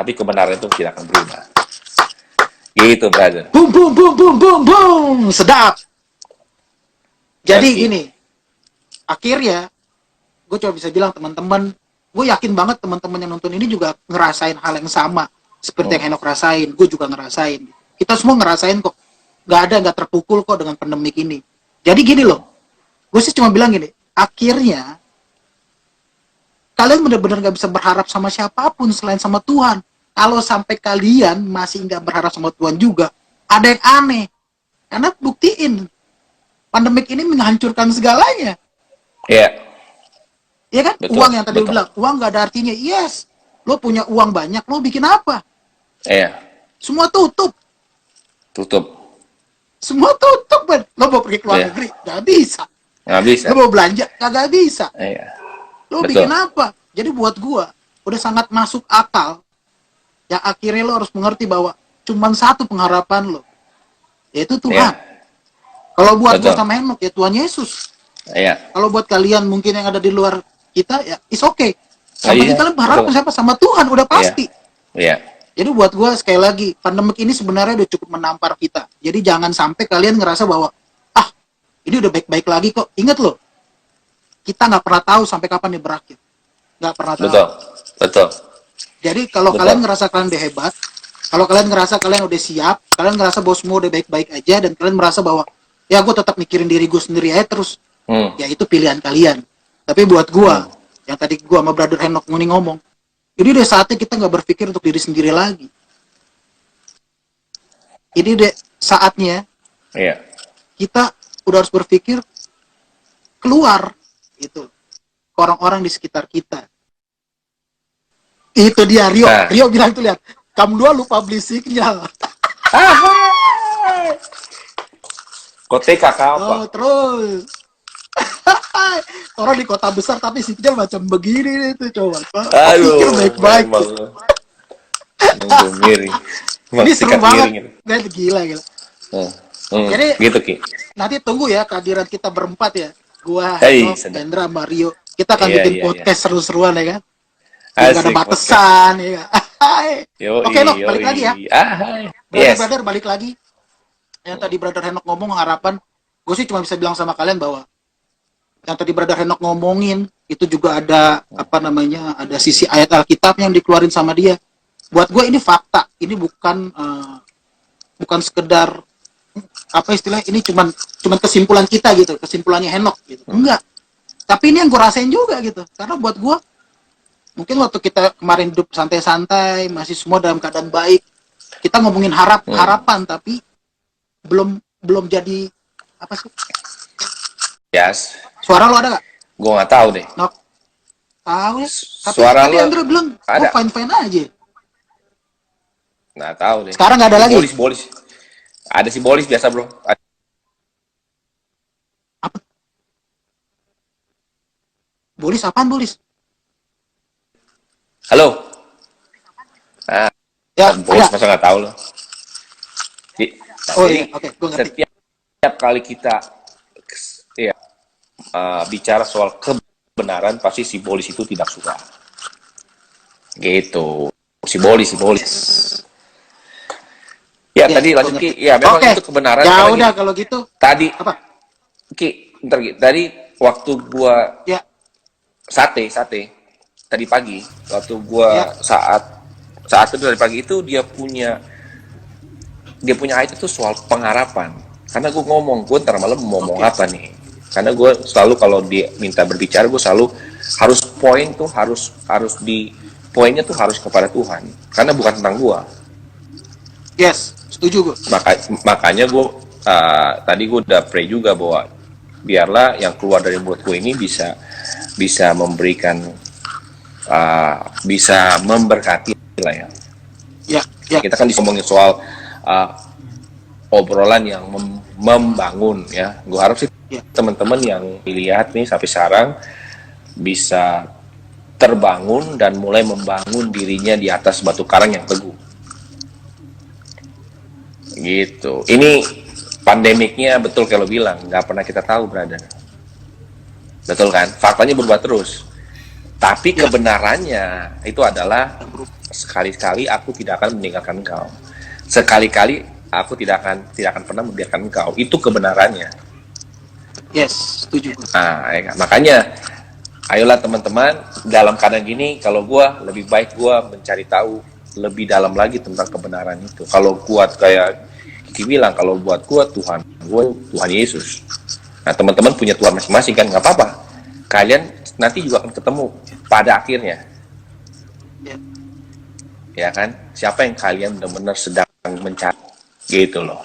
tapi kebenaran itu tidak akan berubah. Gitu, brother. Boom, boom, boom, boom, boom, boom. Sedap. Jadi gini, akhirnya gue cuma bisa bilang teman-teman, gue yakin banget teman-teman yang nonton ini juga ngerasain hal yang sama seperti yang Henok rasain. Gue juga ngerasain. Kita semua ngerasain kok. Nggak terpukul kok dengan pandemik ini. Jadi gini loh, gue sih cuma bilang gini, akhirnya kalian benar-benar nggak bisa berharap sama siapapun selain sama Tuhan. Kalau sampai kalian masih nggak berharap sama Tuhan juga, ada yang aneh. Karena buktiin, pandemik ini menghancurkan segalanya. Iya. Iya kan? Betul, uang yang tadi betul. lu bilang, uang nggak ada artinya. Yes, lo punya uang banyak, lo bikin apa? Iya. Semua tutup. Semua tutup, Ben. Lo mau pergi ke luar negeri, nggak bisa. Nggak bisa. Lo mau belanja, kagak bisa. Iya. Lo Betul. bikin apa? Jadi buat gua, udah sangat masuk akal. Ya akhirnya lo harus mengerti bahwa cuman satu pengharapan lo, yaitu Tuhan. Kalau buat gua sama Henok, ya Tuhan Yesus. Iya. Kalau buat kalian mungkin yang ada di luar kita, ya it's okay. Sama Iya, kita berharap siapa? Sama Tuhan, udah pasti. Iya. Jadi buat gue sekali lagi, pandemik ini sebenarnya udah cukup menampar kita. Jadi jangan sampai kalian ngerasa bahwa, ini udah baik-baik lagi kok. Ingat loh, kita nggak pernah tahu sampai kapan ini berakhir. Nggak pernah tahu. Betul. Jadi kalau kalian ngerasa kalian udah hebat, kalau kalian ngerasa kalian udah siap, kalian ngerasa bahwa semua udah baik-baik aja, dan kalian merasa bahwa, ya gue tetap mikirin diri gue sendiri aja terus. Ya itu pilihan kalian. Tapi buat gue, yang tadi gue sama Brother Henok ngomong, ini udah saatnya kita nggak berpikir untuk diri sendiri lagi. Ini udah saatnya kita udah harus berpikir keluar gitu ke orang-orang di sekitar kita. Itu dia Rio. Rio bilang tuh, lihat, kamu dua lupa beli sinyal. Koteka apa? Terus orang di kota besar tapi sinyal macam begini itu, coba. Pikir baik-baik. Ini seru banget. Gila. Jadi gitu, Ki. Nanti tunggu ya kehadiran kita berempat ya. Gua, Henok, Hendra, Mario. Kita akan bikin podcast seru-seruan ya kan. Gak ada batasan ya. Oke, Nok, balik lagi ya. Brother, balik lagi. Yang tadi Brother Henok ngomong harapan, gue sih cuma bisa bilang sama kalian bahwa yang tadi Brother Henok ngomongin itu juga ada ada sisi ayat Alkitab yang dikeluarin sama dia. Buat gue ini fakta, ini bukan sekedar istilahnya, ini cuman kesimpulan kita gitu, kesimpulannya Henok gitu. Enggak. Tapi ini yang gue rasain juga gitu. Karena buat gue, mungkin waktu kita kemarin hidup santai-santai, masih semua dalam keadaan baik, kita ngomongin harapan, tapi belum jadi apa sih? Yes. Suara lo ada nggak? Gue nggak tahu deh. Nok. Tahu ya? Tapi Suara tadi lo Andra bilang, ada. Fine aja. Nggak tahu deh. Sekarang nggak ada lagi? Bolis. Ada si Bolis biasa, bro. Apa? Bolis apaan, Bolis? Halo. Ya, Bolis masa nggak tahu lo. Oke, gue ngerti. Setiap kali kita bicara soal kebenaran, pasti si Bolis itu tidak suka. Gitu. Si Bolis. Ya, tadi lanjut, Ki. Ya, memang itu kebenaran. Ya udah kalau gitu. Tadi apa? Ki, bentar, Ki. Tadi waktu gua sate tadi pagi, waktu gua saat itu dari pagi itu dia punya ayat itu soal pengharapan. Karena gue ngomong, gue ntar malam mau ngomong apa nih? Karena gue selalu kalau dia minta berbicara, gue selalu harus poinnya tuh harus kepada Tuhan. Karena bukan tentang gue. Yes, setuju gue. Makanya gue tadi gue udah pray juga bahwa biarlah yang keluar dari mulut gue ini bisa memberikan bisa memberkati lah ya. Ya. Kita kan ngomongin soal obrolan yang membangun ya. Gue harap sih teman-teman yang dilihat nih sampai sekarang bisa terbangun dan mulai membangun dirinya di atas batu karang yang teguh. Gitu. Ini pandemiknya betul kalau bilang nggak pernah kita tahu, brother. Betul kan? Faktanya berubah terus. Tapi Ya. kebenarannya itu adalah sekali-kali aku tidak akan meninggalkan engkau. Sekali-kali aku tidak akan pernah membiarkan engkau. Itu kebenarannya. Yes, setuju gue. Nah, ya kan? Makanya ayolah teman-teman, dalam keadaan gini, kalau gua lebih baik gua mencari tahu lebih dalam lagi tentang kebenaran itu. Kalau kuat kayak Kiki bilang, kalau buat gua Tuhan Yesus. Nah, teman-teman punya Tuhan masing-masing kan, nggak apa-apa. Kalian nanti juga akan ketemu pada akhirnya, Ya. ya kan? Siapa yang kalian benar-benar sedang mencari, gitu loh.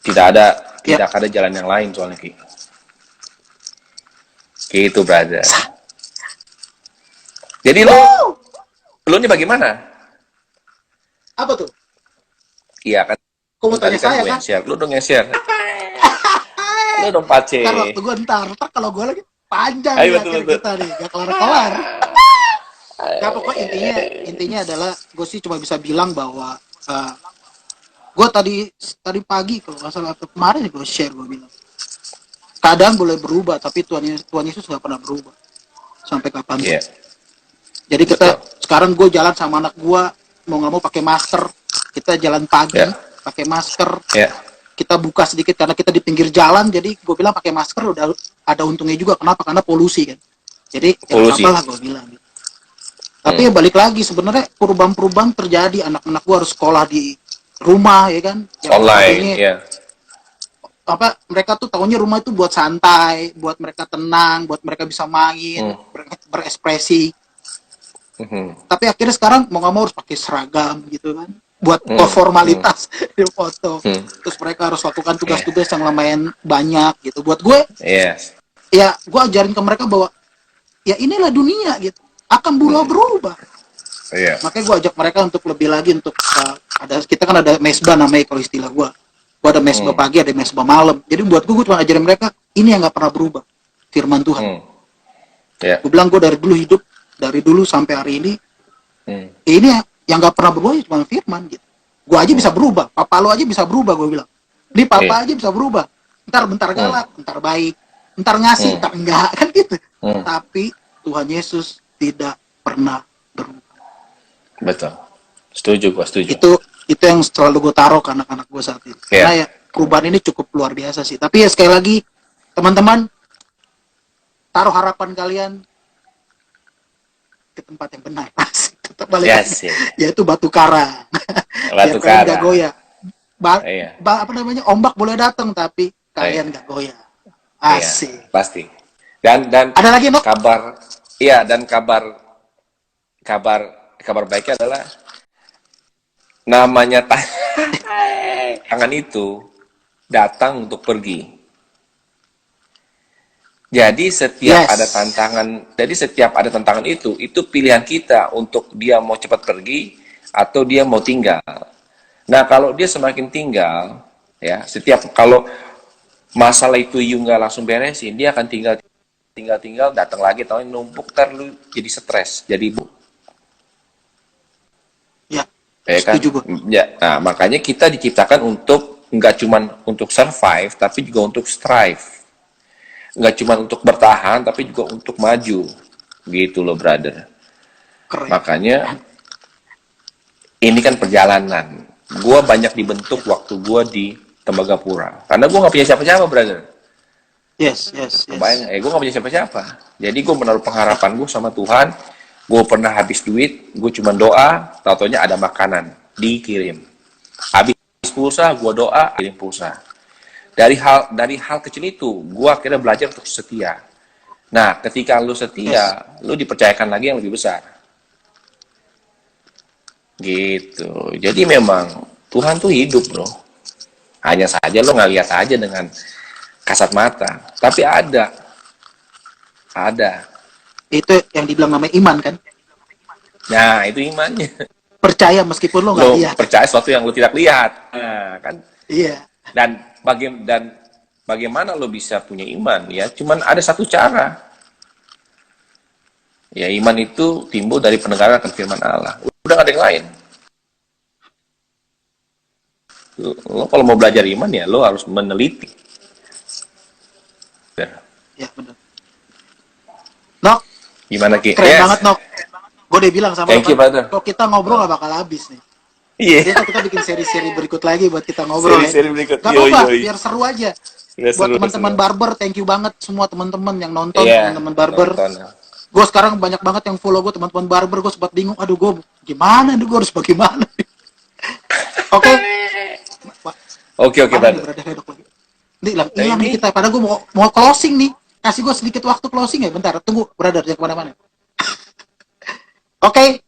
Tidak ada jalan yang lain soalnya Ki. Gitu, brother. Jadi lu ini bagaimana? Apa tuh? Iya kan? Kau mau tanya Tadi kan saya gue kan? yang share, lu dong yang share. Lu dong pace. Ntar waktu gue ntar kalau gue lagi panjang Ayo, nih betul, akhir betul. kita nih, gak kelar-kelar. Nah, pokoknya intinya adalah gue sih cuma bisa bilang bahwa gue tadi pagi kalau nggak salah atau kemarin gue share, gue bilang keadaan boleh berubah tapi Tuhan Yesus nggak pernah berubah sampai kapan. Iya. Jadi kita Betul. sekarang gue jalan sama anak gue mau nggak mau pakai masker, kita jalan pagi Ya. pakai masker, Ya. kita buka sedikit karena kita di pinggir jalan, jadi gue bilang pakai masker udah ada untungnya juga. Kenapa? Karena polusi kan. Jadi ya Polusi. apa lah gue bilang. Tapi ya balik lagi sebenarnya perubahan-perubahan terjadi. Anak-anak gue harus sekolah di rumah ya kan. Yang Online, tadinya, ya. apa mereka tuh tahunya rumah itu buat santai, buat mereka tenang, buat mereka bisa main, berekspresi. Tapi akhirnya sekarang mau nggak mau harus pakai seragam gitu kan, buat formalitas di foto. Terus mereka harus lakukan tugas-tugas yang lumayan banyak gitu. Buat gue, Yes. ya gue ajarin ke mereka bahwa ya inilah dunia gitu, akan berubah. Iya. Makanya gue ajak mereka untuk lebih lagi untuk kita kan ada mesbah namanya kalau istilah gue ada mesbah pagi, ada mesbah malam. Jadi buat gue cuma ajarin mereka ini yang nggak pernah berubah, firman Tuhan. Ya. Gue bilang gue dari dulu hidup, dari dulu sampai hari ini, ini yang nggak pernah berubah cuma firman gitu. Gue aja bisa berubah, papa lo aja bisa berubah, gue bilang. Ini papa aja bisa berubah. Bentar galak, bentar baik, bentar ngasih, bentar enggak, kan gitu. Tapi Tuhan Yesus tidak pernah berubah. Betul. Setuju, gue setuju. Itu yang selalu gue taruh ke anak-anak gue saat ini. Karena ya perubahan ini cukup luar biasa sih. Tapi ya sekali lagi, teman-teman, taruh harapan kalian ke tempat yang benar. Tetap balik lagi. Yaitu Batu Karang. Batu Karang. Gak goyah. Apa namanya, ombak boleh datang tapi kalian gak goyah. Asik. Iya, pasti. Dan ada lagi no? kabar baiknya adalah namanya tangan itu datang untuk pergi. Jadi setiap ada tantangan itu pilihan kita untuk dia mau cepat pergi atau dia mau tinggal. Nah, kalau dia semakin tinggal, ya, kalau masalah itu you nggak langsung beresin, dia akan tinggal datang lagi, tahun numpuk, ntar lu jadi stres, jadi ibu. Ya kan? Ya, nah makanya kita diciptakan untuk nggak cuma untuk survive, tapi juga untuk strive. Nggak cuma untuk bertahan, tapi juga untuk maju, gitu loh, brother. Keren. Makanya ini kan perjalanan. Gua banyak dibentuk waktu gua di Tembagapura, karena gua nggak punya siapa-siapa, brother. Yes. Kebayang, gue gak punya siapa-siapa. Jadi gue menaruh pengharapan gue sama Tuhan. Gue pernah habis duit, gue cuma doa, tau-taunya ada makanan, dikirim. Habis pulsa, gue doa, kirim pulsa. Dari hal kecil itu, gue akhirnya belajar untuk setia. Nah, ketika lu setia, lu dipercayakan lagi yang lebih besar. Gitu. Jadi memang Tuhan tuh hidup, bro. Hanya saja lu nggak lihat aja dengan kasat mata, tapi ada. Itu yang dibilang namanya iman kan? Nah, itu imannya. Percaya meskipun lo nggak lihat. Percaya sesuatu yang lo tidak lihat. Nah, kan? Iya. Dan bagaimana lo bisa punya iman? Ya, cuman ada satu cara. Ya, iman itu timbul dari pendengaran akan firman Allah. Udah nggak ada yang lain. Lo kalau mau belajar iman ya, lo harus meneliti. Ya, benar. No, Gimana Ki? Keren Yes. banget, Nok. Gue udah bilang sama Thank you, brother. kalau kita ngobrol gak bakal habis nih. Iya. Jadi kita bikin seri-seri berikut lagi buat kita ngobrol Seri-seri ya. berikut. Gak Yoi, apa-apa, yoi. biar seru aja. Udah Buat seru, teman-teman seru. barber, thank you banget semua teman-teman yang nonton, Iya, teman-teman barber. nonton. Gue sekarang banyak banget yang follow gue, teman-teman barber. Gue sempat bingung, aduh gue gimana, gue harus bagaimana. Oke. Oke, Mana nih, brother. brother, hedok lagi. Nih, hilang ini? nih kita. Padahal gue mau closing nih. Kasih gue sedikit waktu closing ya. Bentar, tunggu, brother, jangan kemana-mana. Oke.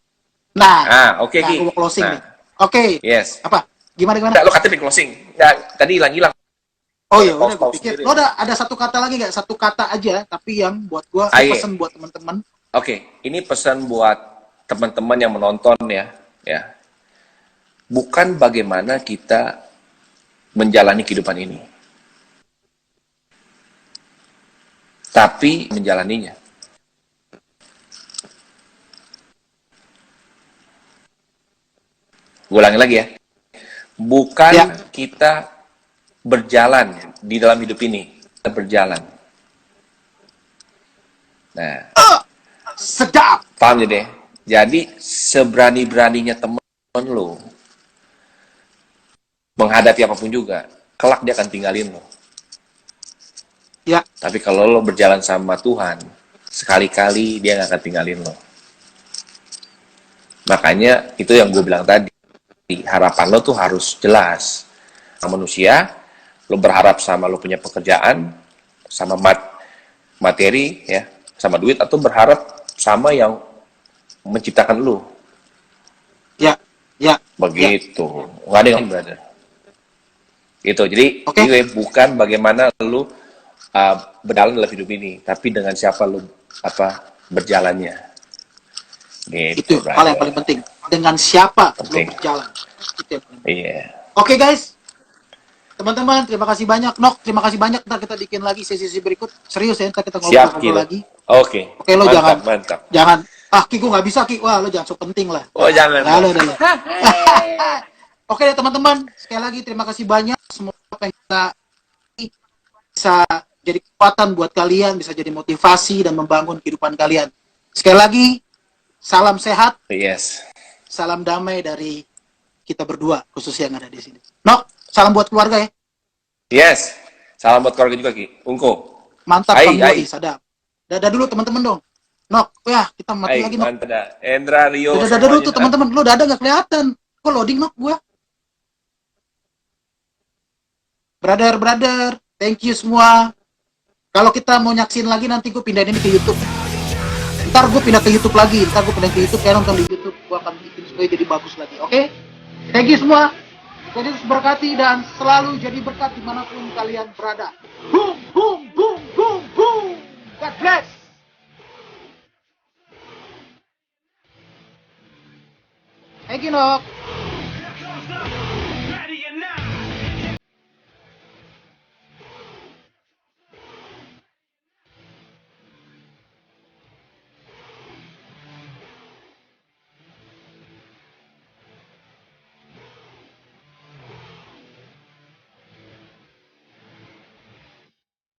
Nah, oke Ki. gue mau closing Nah, nih. Oke. yes. Apa? Gimana? Enggak, lo katanya closing. Enggak, tadi hilang-hilang. Oh iya, udah gue Pause pikir. sendiri. Lo ada satu kata lagi nggak? Satu kata aja, tapi yang buat gue Ayo. pesan buat teman-teman. Oke, ini pesan buat teman-teman yang menonton ya. Bukan bagaimana kita menjalani kehidupan ini, tapi menjalaninya. Gue ulangi lagi ya. Bukan kita berjalan di dalam hidup ini, kita berjalan. Nah, Sedap. paham jadi? Jadi seberani-beraninya temen lo menghadapi apapun juga, kelak dia akan tinggalin lo. Ya, Tapi kalau lo berjalan sama Tuhan, sekali-kali dia nggak akan tinggalin lo. Makanya itu yang gue bilang tadi, harapan lo tuh harus jelas. Manusia, lo berharap sama lo punya pekerjaan, sama materi, ya, sama duit, atau berharap sama yang menciptakan lo. ya. Begitu. Nggak ada yang lain, brother. Gitu. Jadi, anyway, bukan bagaimana lo berjalan dalam hidup ini, tapi dengan siapa lo berjalannya. Gitu, Itu hal yang paling penting. Dengan siapa lo berjalan. Itu yang paling penting. Iya. Oke, guys. Teman-teman, terima kasih banyak. Nok, terima kasih banyak. Ntar kita bikin lagi sesi-sesi berikut. Serius ya, ntar kita ngobrol lagi. Oke. Oke, lo mantap. jangan. Ki, gue nggak bisa, Ki. Wah, lo jangan so penting lah. Oh, jangan. Lalu. Oke, teman-teman. Sekali lagi, terima kasih banyak. Semoga kita bisa jadi kekuatan buat kalian, bisa jadi motivasi dan membangun kehidupan kalian. Sekali lagi, salam sehat. Yes. Salam damai dari kita berdua, khususnya yang ada di sini. Nok, salam buat keluarga ya. Yes. Salam buat keluarga juga, Ki. Ungko. Mantap, Kang Boy, sadap. Dadah dulu teman-teman dong. Nok, ya kita mati lagi, Nok. Mantap dah. Endra, Rio. Dadah dulu tuh teman-teman. Lo dadah nggak kelihatan. Kok loading, Nok, gua? Brother, thank you semua. Kalau kita mau nyaksin lagi, nanti gue pindahin ini ke YouTube. Ntar gue pindah ke YouTube lagi. Kayak nonton di YouTube. Gue akan bikin supaya jadi bagus lagi. Oke? Thank you semua. Jadi terus berkati dan selalu jadi berkat dimanapun kalian berada. Boom, boom, boom, boom, boom. God bless. Thank you, Nok.